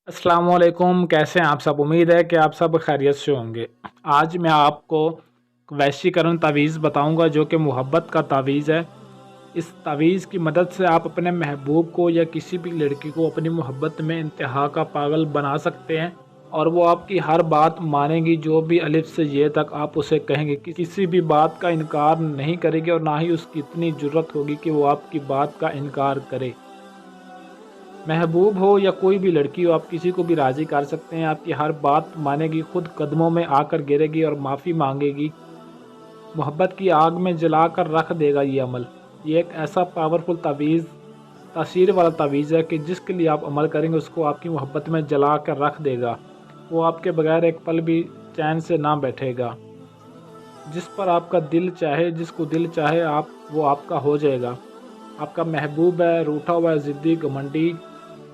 अस्सलाम वालेकुम। कैसे हैं आप सब? उम्मीद है कि आप सब खैरियत से होंगे। आज मैं आपको वैश्यीकरण तावीज़ बताऊंगा जो कि मोहब्बत का तावीज़ है। इस तावीज़ की मदद से आप अपने महबूब को या किसी भी लड़की को अपनी मोहब्बत में इंतहा का पागल बना सकते हैं और वो आपकी हर बात मानेगी। जो भी अलिफ से ये तक आप उसे कहेंगे कि किसी भी बात का इनकार नहीं करेगी और ना ही उसकी इतनी ज़रूरत होगी कि वो आपकी बात का इनकार करे। महबूब हो या कोई भी लड़की हो, आप किसी को भी राज़ी कर सकते हैं। आपकी हर बात मानेगी, खुद कदमों में आकर गिरेगी और माफ़ी मांगेगी। मोहब्बत की आग में जला कर रख देगा ये अमल। ये एक ऐसा पावरफुल तावीज़, तासीर वाला तावीज़ है कि जिसके लिए आप अमल करेंगे उसको आपकी मोहब्बत में जला कर रख देगा। वो आपके बगैर एक पल भी चैन से ना बैठेगा। जिस पर आपका दिल चाहे, जिसको दिल चाहे आप, वो आपका हो जाएगा। आपका महबूब है, रूठा हुआ है, ज़िद्दी, घमंडी,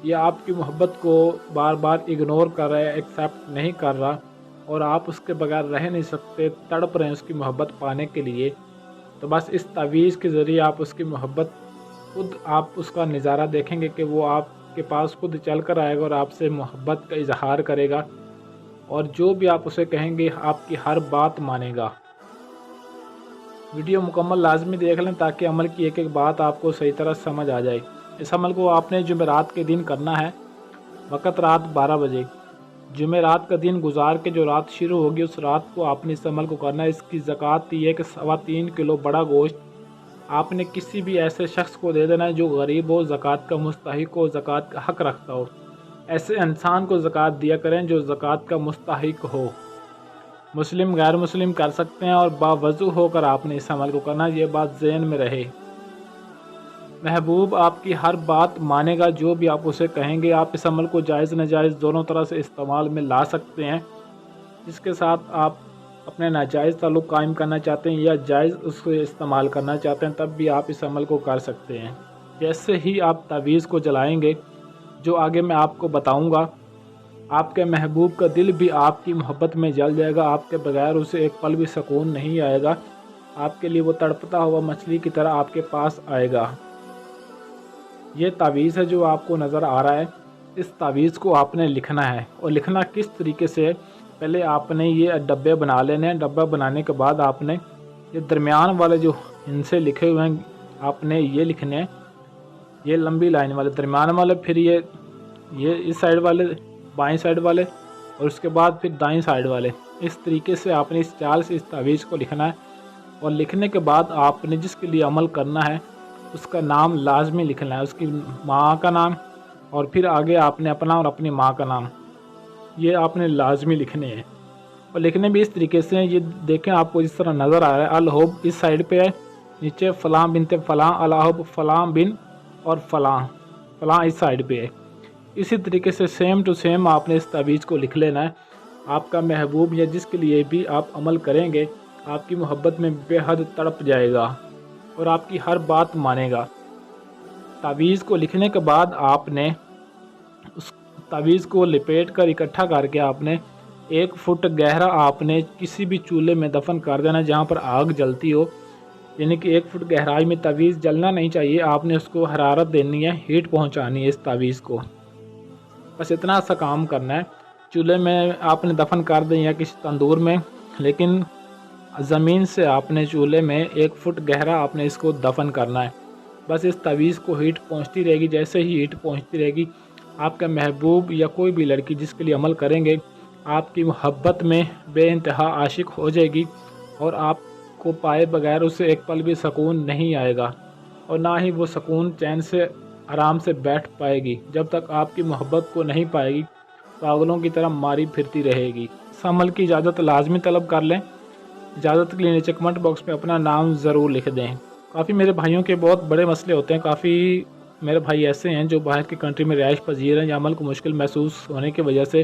या आपकी मोहब्बत को बार बार इग्नोर कर रहा है, एक्सेप्ट नहीं कर रहा और आप उसके बगैर रह नहीं सकते, तड़प रहे हैं उसकी मोहब्बत पाने के लिए, तो बस इस तावीज़ के ज़रिए आप उसकी मोहब्बत खुद आप उसका नज़ारा देखेंगे कि वो आपके पास खुद चल कर आएगा और आपसे मोहब्बत का इजहार करेगा और जो भी आप उसे कहेंगे आपकी हर बात मानेगा। वीडियो मुकम्मल लाजमी देख लें ताकि अमल की एक एक बात आपको सही तरह समझ आ जाए। इस अमल को आपने जुमेरात के दिन करना है, वक़्त रात 12 बजे। जुमेरात का दिन गुजार के जो रात शुरू होगी उस रात को आपने इस अमल को करना है। इसकी ज़कात ये है कि 3.25 किलो बड़ा गोश्त आपने किसी भी ऐसे शख्स को दे देना है जो गरीब हो, ज़कात का मुस्तहिक हो, ज़कात का हक़ रखता हो। ऐसे इंसान को ज़कात दिया करें जो ज़कात का मुस्तहिक हो। मुस्लिम गैर मुस्लिम कर सकते हैं और बावज़ू होकर आपने इस अमल को करना, ये बात ज़हन में रहे। महबूब आपकी हर बात मानेगा, जो भी आप उसे कहेंगे। आप इस अमल को जायज़ नाजायज़ दोनों तरह से इस्तेमाल में ला सकते हैं। जिसके साथ आप अपने नाजायज़ ताल्लुक़ कायम करना चाहते हैं या जायज़ उसको इस्तेमाल करना चाहते हैं, तब भी आप इस अमल को कर सकते हैं। जैसे ही आप तावीज़ को जलाएँगे, जो आगे मैं आपको बताऊँगा, आपके महबूब का दिल भी आपकी मोहब्बत में जल जाएगा। आपके बगैर उसे एक पल भी सुकून नहीं आएगा। आपके लिए वो तड़पता हुआ मछली की तरह आपके पास आएगा। ये तावीज़ है जो आपको नज़र आ रहा है। इस तावीज़ को आपने लिखना है और लिखना किस तरीके से, पहले आपने ये डब्बे बना लेने हैं। डब्बा बनाने के बाद आपने ये दरमियान वाले जो इनसे लिखे हुए हैं आपने ये लिखने हैं, ये लंबी लाइन वाले दरमियान वाले, फिर ये इस साइड वाले, बाएं साइड वाले और उसके बाद फिर दाएं साइड वाले। इस तरीके से आपने इस चाल से इस तावीज़ को लिखना है और लिखने के बाद आपने जिसके लिए अमल करना है उसका नाम लाजमी लिखना है, उसकी माँ का नाम और फिर आगे आपने अपना और अपनी माँ का नाम, ये आपने लाजमी लिखने हैं। और लिखने भी इस तरीके से, ये देखें आपको जिस तरह नज़र आ रहा है, अल-हुब इस साइड पे है, नीचे फ़लाँ बिनते फ़लाँ, अल-हुब फ़लाँ बिन और फ़लाँ इस साइड पे है। इसी तरीके से सेम टू सेम आपने इस तावीज़ को लिख लेना है। आपका महबूब या जिसके लिए भी आप अमल करेंगे आपकी मोहब्बत में बेहद तड़प जाएगा और आपकी हर बात मानेगा। तावीज़ को लिखने के बाद आपने उस तावीज़ को लपेट कर इकट्ठा करके आपने 1 फुट गहरा आपने किसी भी चूल्हे में दफन कर देना जहाँ पर आग जलती हो, यानी कि 1 फुट गहराई में। तावीज़ जलना नहीं चाहिए, आपने उसको हरारत देनी है, हीट पहुँचानी है इस तावीज़ को। बस इतना सा काम करना है। चूल्हे में आपने दफन कर दें या किसी तंदूर में, लेकिन ज़मीन से आपने चूल्हे में 1 फुट गहरा आपने इसको दफन करना है। बस इस तावीज़ को हीट पहुंचती रहेगी। जैसे ही हीट पहुंचती रहेगी, आपका महबूब या कोई भी लड़की जिसके लिए अमल करेंगे आपकी मोहब्बत में बेइंतहा आशिक हो जाएगी और आपको पाए बगैर उसे एक पल भी सुकून नहीं आएगा और ना ही वो सुकून चैन से आराम से बैठ पाएगी। जब तक आपकी मोहब्बत को नहीं पाएगी, पागलों की तरह मारी फिरती रहेगी। इस अमल की इजाज़त लाजमी तलब कर लें। इजाज़त के लिए नीचे कमेंट बॉक्स में अपना नाम ज़रूर लिख दें। काफ़ी मेरे भाइयों के बहुत बड़े मसले होते हैं। काफ़ी मेरे भाई ऐसे हैं जो बाहर की कंट्री में रिहाइश पजीर हैं या अमल को मुश्किल महसूस होने की वजह से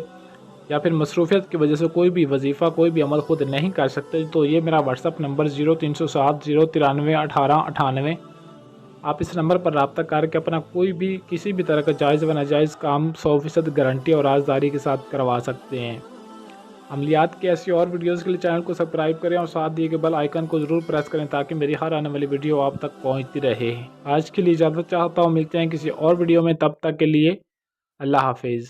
या फिर मसरूफियत की वजह से कोई भी वजीफ़ा, कोई भी अमल ख़ुद नहीं कर सकते। तो ये मेरा व्हाट्सअप नंबर 0307 093 18 98। आप इस नंबर पर रब्ता करके अपना कोई भी किसी भी तरह का जायज़ व नाजायज़ काम 100% गारंटी और राजदारी के साथ करवा सकते हैं। अमलियात की ऐसी और वीडियोज़ के लिए चैनल को सब्सक्राइब करें और साथ दिए गए बेल आइकन को ज़रूर प्रेस करें ताकि मेरी हर आने वाली वीडियो आप तक पहुंचती रहे। आज के लिए इजाज़त चाहता हूँ, मिलते हैं किसी और वीडियो में, तब तक के लिए अल्लाह हाफिज़।